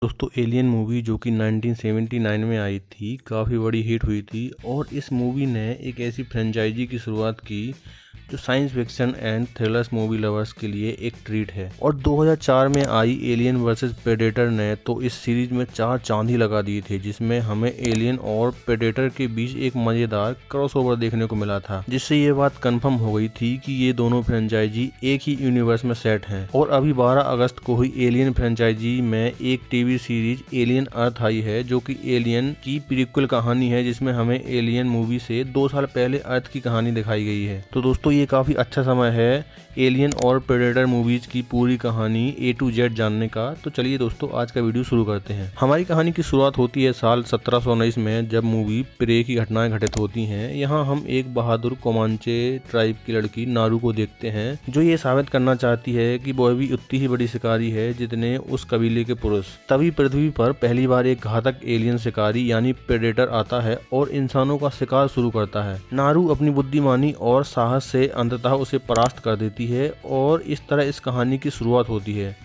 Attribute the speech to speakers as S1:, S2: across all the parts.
S1: दोस्तों alien movie जो कि 1979 में आई थी, काफ़ी बड़ी हिट हुई थी और इस मूवी ने एक ऐसी फ्रेंचाइजी की शुरुआत की जो science fiction and thrillers movie lovers के लिए एक ट्रीट है। और 2004 में आई एलियन वर्सेस प्रेडेटर ने तो इस सीरीज में 4 चांद ही लगा दिए थे, जिसमें हमें एलियन और प्रेडेटर के बीच एक मजेदार क्रॉसओवर देखने को मिला था, जिससे ये बात कंफर्म हो गई थी कि ये दोनों फ्रेंचाइजी एक ही यूनिवर्स में सेट हैं। और अभी 12 अगस्त को ही एलियन फ्रेंचाइजी में एक टीवी सीरीज एलियन अर्थ आई है, जो कि एलियन की प्रीक्वल कहानी है, जिसमें हमें एलियन मूवी से 2 साल पहले अर्थ की कहानी दिखाई गई है। तो दोस्तों ये काफी अच्छा समय है एलियन और प्रेडेटर मूवीज की पूरी कहानी A to Z जानने का। तो चलिए दोस्तों आज का वीडियो शुरू करते हैं। हमारी कहानी की शुरुआत होती है साल 1719 में, जब मूवी प्रे की घटनाएं घटित होती हैं। यहाँ हम एक बहादुर कोमांचे ट्राइब की लड़की नारू को देखते हैं, जो ये साबित करना चाहती है कि वह भी उतनी ही बड़ी शिकारी है जितने उस कबीले के पुरुष। तभी पृथ्वी पर पहली बार एक घातक एलियन शिकारी यानी प्रेडेटर आता है और इंसानों का शिकार शुरू करता है। नारू अपनी बुद्धिमानी और साहस से अंततः उसे परास्त कर देती है और इस तरह इस कहानी की शुरुआत होती है।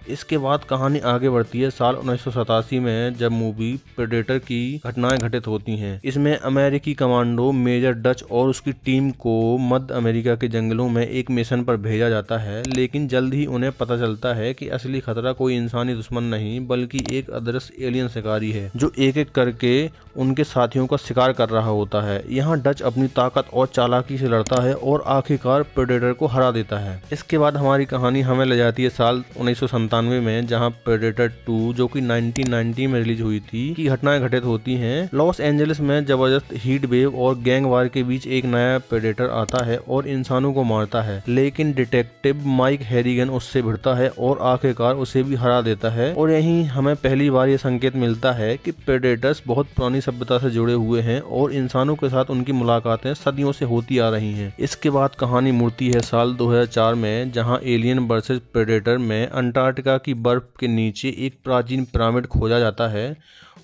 S1: इसके बाद कहानी आगे बढ़ती है साल 1987 में, जब मूवी प्रेडेटर की घटनाएं घटित होती हैं। इसमें अमेरिकी कमांडो मेजर डच और उसकी टीम को मध्य अमेरिका के जंगलों में एक मिशन पर भेजा जाता है, लेकिन जल्द ही उन्हें पता चलता है कि असली खतरा कोई इंसानी दुश्मन नहीं बल्कि एक अदृश्य एलियन शिकारी है, जो एक एक करके उनके साथियों का शिकार कर रहा होता है। यहाँ डच अपनी ताकत और चालाकी से लड़ता है और आखिरकार प्रेडेटर को हरा देता है। इसके बाद हमारी कहानी हमें ले जाती है साल 1997 में, जहां प्रेडेटर 2 जो कि 1990 में रिलीज हुई थी की घटनाएं घटित होती हैं। लॉस एंजलिस में जबरदस्त हीट वेव और गैंग वार के बीच एक नया प्रेडेटर आता है और इंसानों को मारता है, लेकिन डिटेक्टिव माइक हैरिगन उससे भिड़ता है और आखिरकार उसे भी हरा देता है। और यहीं हमें पहली बार ये संकेत मिलता है कि प्रेडेटर्स बहुत पुरानी सभ्यता से जुड़े हुए हैं और इंसानों के साथ उनकी मुलाकातें सदियों से होती आ रही हैं। इसके बाद कहानी मुड़ती है साल 2004 में, जहां एलियन वर्सेस प्रेडेटर में अंटार्कटिका की बर्फ के नीचे एक प्राचीन पिरामिड खोजा जाता है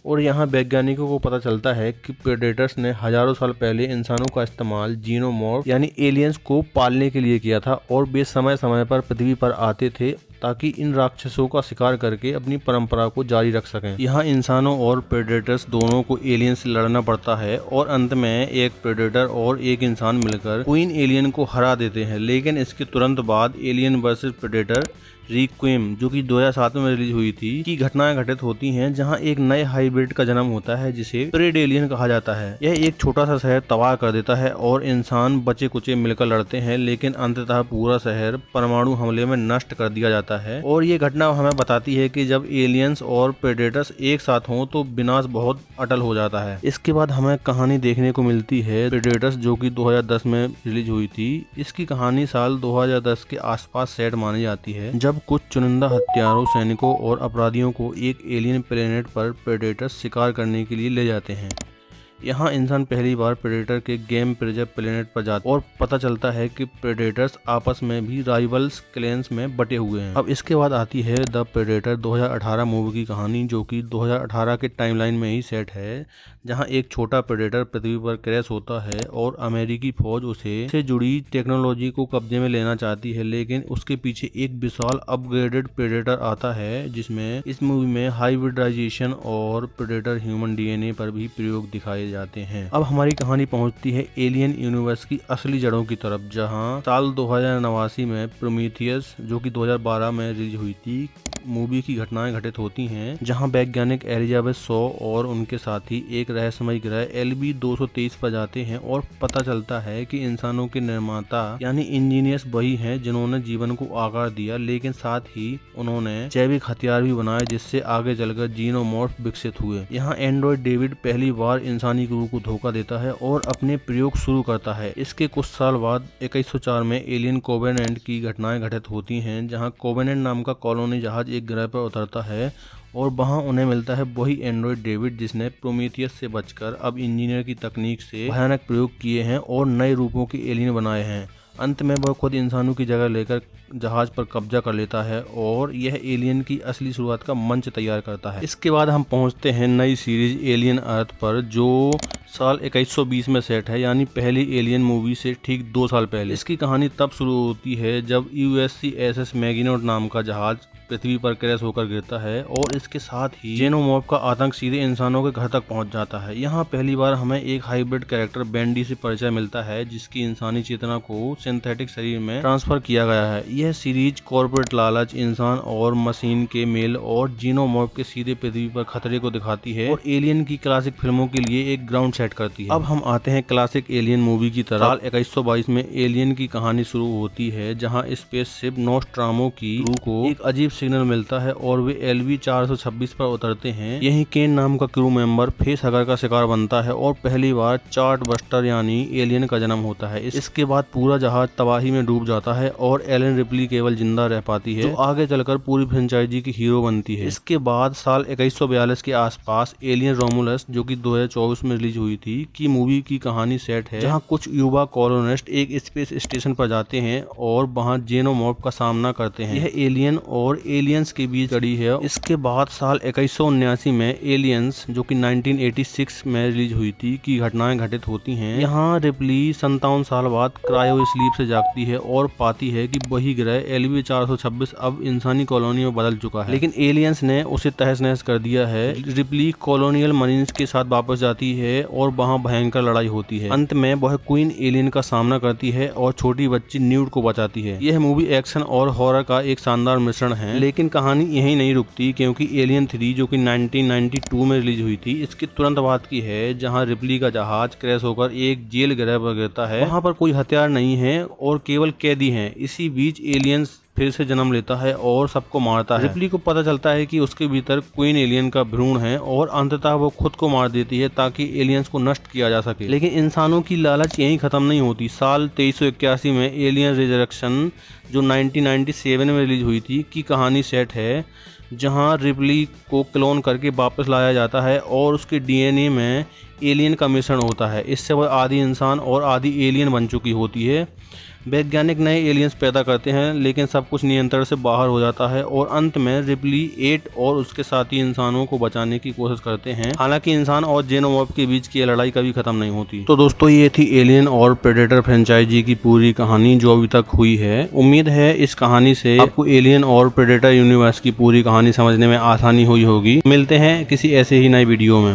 S1: और यहाँ वैज्ञानिकों को पता चलता है कि प्रेडेटर्स ने हजारों साल पहले इंसानों का इस्तेमाल जीनोमॉर्फ यानी एलियंस को पालने के लिए किया था और वे समय समय पर पृथ्वी पर आते थे ताकि इन राक्षसों का शिकार करके अपनी परंपरा को जारी रख सकें। यहाँ इंसानों और प्रेडेटर्स दोनों को एलियन से लड़ना पड़ता है और अंत में एक प्रेडेटर और एक इंसान मिलकर क्वीन एलियन को हरा देते हैं। लेकिन इसके तुरंत बाद एलियन वर्सेस प्रेडेटर रिक्वेम जो कि 2007 में रिलीज हुई थी की घटनाएं घटित होती हैं, जहां एक नए हाइब्रिड का जन्म होता है जिसे प्रेड एलियन कहा जाता है। यह एक छोटा सा शहर तबाह कर देता है और इंसान बचे कुचे मिलकर लड़ते हैं, लेकिन अंततः पूरा शहर परमाणु हमले में नष्ट कर दिया जाता है। और ये घटना हमें बताती है कि जब एलियंस और प्रेडेटर्स एक साथ हों तो विनाश बहुत अटल हो जाता है। इसके बाद हमें कहानी देखने को मिलती है प्रेडेटर्स जो कि 2010 में रिलीज हुई थी। इसकी कहानी साल 2010 के आसपास सेट मानी जाती है, जब कुछ चुनिंदा हत्यारों, सैनिकों और अपराधियों को एक एलियन प्लेनेट पर प्रेडेटर्स शिकार करने के लिए ले जाते हैं। यहाँ इंसान पहली बार प्रेडेटर के गेम प्रेजर प्लेनेट पर जाते और पता चलता है कि प्रेडेटर्स आपस में भी राइवल्स क्लैंस में बटे हुए हैं। अब इसके बाद आती है द प्रेडेटर 2018 मूवी की कहानी, जो कि 2018 के टाइमलाइन में ही सेट है, जहां एक छोटा प्रेडेटर पृथ्वी पर क्रैश होता है और अमेरिकी फौज उसे जुड़ी टेक्नोलॉजी को कब्जे में लेना चाहती है, लेकिन उसके पीछे एक विशाल अपग्रेडेड प्रेडेटर आता है, जिसमें इस मूवी में हाइब्रिडाइजेशन और प्रेडेटर ह्यूमन DNA पर भी प्रयोग दिखाए जाते हैं। अब हमारी कहानी पहुंचती है एलियन यूनिवर्स की असली जड़ों की तरफ, जहां साल 2089 में प्रोमीथियस जो कि 2012 में रिलीज हुई थी मूवी की घटनाएं घटित होती हैं, जहां वैज्ञानिक एलिजाबेथ शॉ और उनके साथी एक रहस्यमय ग्रह LB-223 पर जाते हैं और पता चलता है कि इंसानों के निर्माता यानी इंजीनियर्स वही हैं जिन्होंने जीवन को आकार दिया, लेकिन साथ ही उन्होंने जैविक हथियार भी बनाए जिससे आगे चलकर जीनोमॉर्फ विकसित हुए। यहाँ एंड्रॉइड डेविड पहली बार इंसानी गुरु को धोखा देता है और अपने प्रयोग शुरू करता है। इसके कुछ साल बाद 2104 में एलियन कोवेनेंट की घटनाएं घटित होती हैं, जहां कोवेनेंट नाम का कॉलोनी जहाज एक ग्रह पर उतरता है और वहां उन्हें मिलता है वही एंड्रॉइड डेविड जिसने प्रोमीथियस से बचकर अब इंजीनियर की तकनीक से भयानक प्रयोग किए हैं और नए रूपों के एलियन बनाए हैं। अंत में वह खुद इंसानों की जगह लेकर जहाज पर कब्जा कर लेता है और यह एलियन की असली शुरुआत का मंच तैयार करता है। इसके बाद हम पहुंचते हैं नई सीरीज एलियन अर्थ पर, जो साल 2120 में सेट है, यानी पहली एलियन मूवी से ठीक 2 साल पहले। इसकी कहानी तब शुरू होती है जब USS मैगिनोट नाम का जहाज पृथ्वी पर क्रैश होकर गिरता है और इसके साथ ही जेनोमॉर्फ का आतंक सीधे इंसानों के घर तक पहुंच जाता है। यहाँ पहली बार हमें एक हाइब्रिड कैरेक्टर बेंडी से परिचय मिलता है, जिसकी इंसानी चेतना को सिंथेटिक शरीर में ट्रांसफर किया गया है। यह सीरीज कॉर्पोरेट लालच, इंसान और मशीन के मेल और जीनोमॉर्फ के सीधे पृथ्वी पर खतरे को दिखाती है और एलियन की क्लासिक फिल्मों के लिए एक ग्राउंड सेट करती है। अब हम आते हैं क्लासिक एलियन मूवी की तरफ। साल 2122 में एलियन की कहानी शुरू होती है, जहां स्पेसशिप नोस्ट्रामो की क्रू को एक अजीब सिग्नल मिलता है और वे LV 426 पर उतरते हैं। यही केन नाम का क्रू मेंबर फेस हगर का शिकार बनता है और पहली बार चार्ट बस्टर यानी एलियन का जन्म होता है। इसके बाद पूरा जहाज तबाही में डूब जाता है और एलन रिप्ली केवल जिंदा रह पाती है, जो आगे चलकर पूरी फ्रेंचाइजी की हीरो बनती है। इसके बाद साल 2142 के आसपास एलियन रोमुलस, जो कि 2024 में रिलीज हुई थी, की मूवी की कहानी सेट है, जहां कुछ युवा कॉलोनिस्ट एक स्पेस स्टेशन पर जाते हैं और वहां जेनोमॉर्फ का सामना करते हैं। यह एलियन और एलियंस के बीच कड़ी है। इसके बाद साल 2179 में एलियंस, जो कि 1986 में रिलीज हुई थी, की घटनाएं घटित होती हैं। यहाँ रिप्ली 57 साल बाद क्रायो स्लीप से जागती है और पाती है कि वही ग्रह LV 426 अब इंसानी कॉलोनी में बदल चुका है, लेकिन एलियंस ने उसे तहस नहस कर दिया है। रिप्ली कॉलोनियल मरीन्स के साथ वापस जाती है और वहां भयंकर लड़ाई होती है। अंत में वह क्वीन एलियन का सामना करती है और छोटी बच्ची न्यूड को बचाती है। यह मूवी एक्शन और हॉरर का एक शानदार मिश्रण है, लेकिन कहानी यहीं नहीं रुकती, क्योंकि एलियन 3, जो कि 1992 में रिलीज हुई थी, इसके तुरंत बाद की है, जहां रिप्ली का जहाज क्रैश होकर एक जेल ग्रह पर गिरता है। वहां पर कोई हथियार नहीं है और केवल कैदी हैं। इसी बीच एलियंस फिर से जन्म लेता है और सबको मारता है। रिप्ली को पता चलता है कि उसके भीतर क्वीन एलियन का भ्रूण है और अंततः वो खुद को मार देती है ताकि एलियंस को नष्ट किया जा सके। लेकिन इंसानों की लालच यहीं खत्म नहीं होती। साल 2381 में एलियन रिजरेक्शन, जो 1997 में रिलीज हुई थी, की कहानी सेट है, जहां रिप्ली को क्लोन करके वापस लाया जाता है और उसके DNA में एलियन का मिश्रण होता है। इससे वह आधी इंसान और आधी एलियन बन चुकी होती है। वैज्ञानिक नए एलियंस पैदा करते हैं, लेकिन सब कुछ नियंत्रण से बाहर हो जाता है और अंत में रिप्ली 8 और उसके साथी इंसानों को बचाने की कोशिश करते हैं। हालांकि इंसान और जेनोमॉर्फ के बीच की लड़ाई कभी खत्म नहीं होती। तो दोस्तों, ये थी एलियन और प्रेडेटर फ्रेंचाइजी की पूरी कहानी जो अभी तक हुई है। उम्मीद है इस कहानी से आपको एलियन और प्रेडेटर यूनिवर्स की पूरी कहानी समझने में आसानी हुई होगी। मिलते हैं किसी ऐसे ही नई वीडियो में।